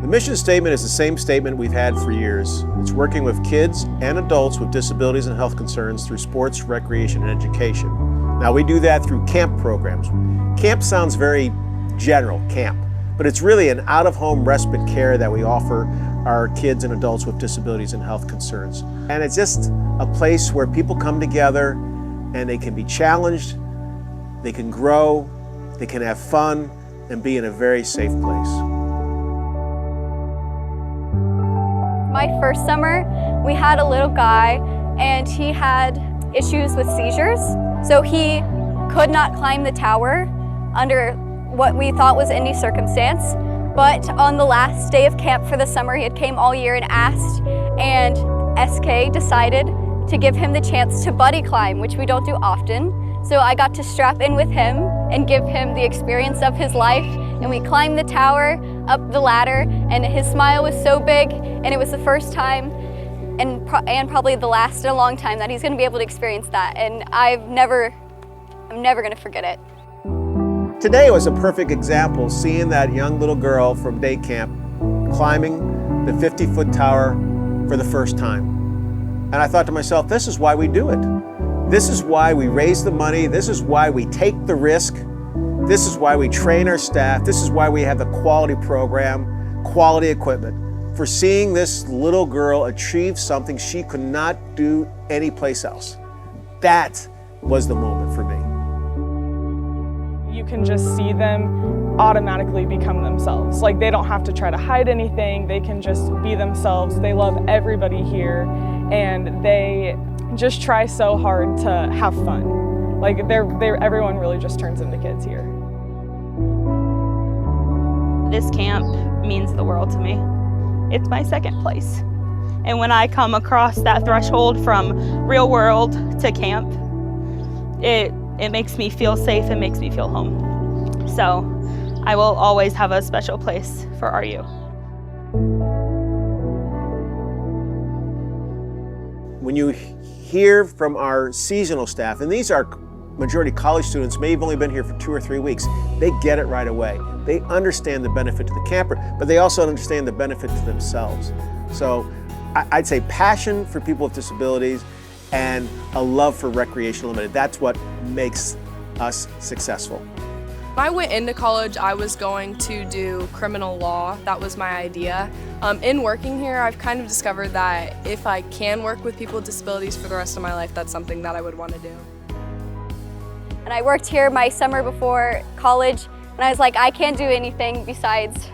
The mission statement is the same statement we've had for years. It's working with kids and adults with disabilities and health concerns through sports, recreation, and education. Now we do that through camp programs. Camp sounds very general, camp, but it's really an out-of-home respite care that we offer our kids and adults with disabilities and health concerns. And it's just a place where people come together and they can be challenged, they can grow, they can have fun, and be in a very safe place. My first summer, we had a little guy and he had issues with seizures. So he could not climb the tower under what we thought was any circumstance. But on the last day of camp for the summer, he had came all year and asked, and SK decided to give him the chance to buddy climb, which we don't do often. So I got to strap in with him and give him the experience of his life. And we climbed the tower, up the ladder, and his smile was so big, and it was the first time and probably the last in a long time that he's gonna be able to experience that. And I'm never gonna forget it. Today was a perfect example, seeing that young little girl from day camp climbing the 50-foot tower for the first time. And I thought to myself, this is why we do it. This is why we raise the money. This is why we take the risk. This is why we train our staff. This is why we have the quality program, quality equipment, for seeing this little girl achieve something she could not do anyplace else. That was the moment for me. You can just see them automatically become themselves. Like, they don't have to try to hide anything. They can just be themselves. They love everybody here, and they just try so hard to have fun. Like, everyone really just turns into kids here. This camp means the world to me. It's my second place. And when I come across that threshold from real world to camp, it makes me feel safe, it makes me feel home. So I will always have a special place for RU. When you hear from our seasonal staff, and these are majority college students, may have only been here for 2 or 3 weeks, they get it right away. They understand the benefit to the camper, but they also understand the benefit to themselves. So I'd say passion for people with disabilities and a love for Recreation Limited. That's what makes us successful. When I went into college, I was going to do criminal law. That was my idea. In working here, I've kind of discovered that if I can work with people with disabilities for the rest of my life, that's something that I would want to do. And I worked here my summer before college, and I was like, I can't do anything besides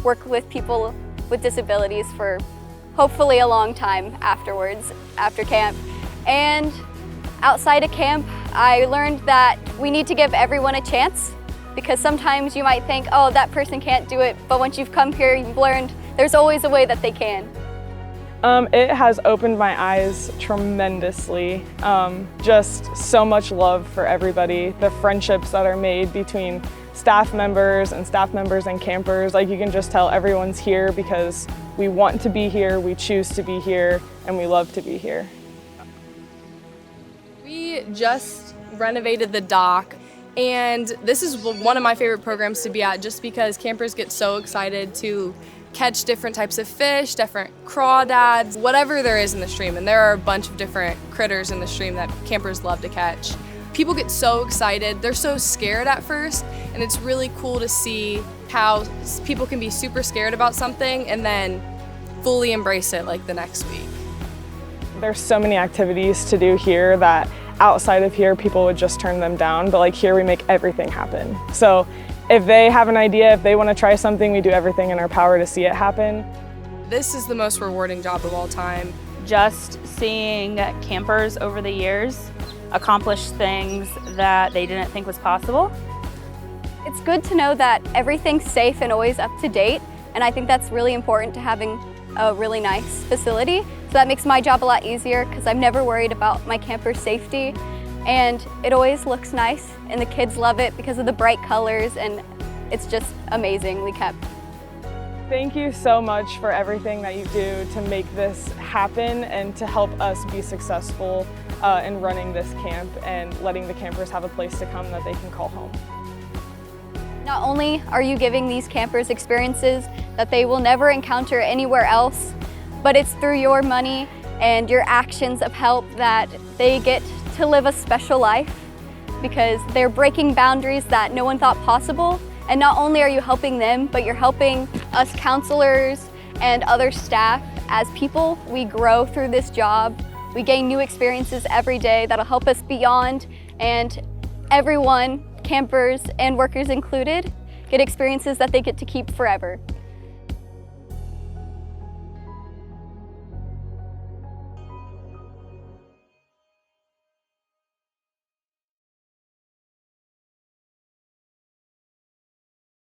work with people with disabilities for hopefully a long time afterwards, after camp. And outside of camp, I learned that we need to give everyone a chance, because sometimes you might think, oh, that person can't do it, but once you've come here, you've learned there's always a way that they can. It has opened my eyes tremendously. Just so much love for everybody, the friendships that are made between staff members and campers. Like, you can just tell everyone's here because we want to be here, we choose to be here, and we love to be here. We just renovated the dock, and this is one of my favorite programs to be at, just because campers get so excited to catch different types of fish, different crawdads, whatever there is in the stream. And there are a bunch of different critters in the stream that campers love to catch. People get so excited, they're so scared at first, and it's really cool to see how people can be super scared about something and then fully embrace it like the next week. There's so many activities to do here that outside of here people would just turn them down, but like here we make everything happen. So if they have an idea, if they want to try something, we do everything in our power to see it happen. This is the most rewarding job of all time. Just seeing campers over the years accomplish things that they didn't think was possible. It's good to know that everything's safe and always up to date, and I think that's really important to having a really nice facility. So that makes my job a lot easier because I'm never worried about my camper's safety, and it always looks nice, and the kids love it because of the bright colors, and it's just amazingly kept. Thank you so much for everything that you do to make this happen and to help us be successful in running this camp and letting the campers have a place to come that they can call home. Not only are you giving these campers experiences that they will never encounter anywhere else, but it's through your money and your actions of help that they get to live a special life, because they're breaking boundaries that no one thought possible. And not only are you helping them, but you're helping us counselors and other staff. As people, we grow through this job. We gain new experiences every day that'll help us beyond, and everyone, campers and workers included, get experiences that they get to keep forever.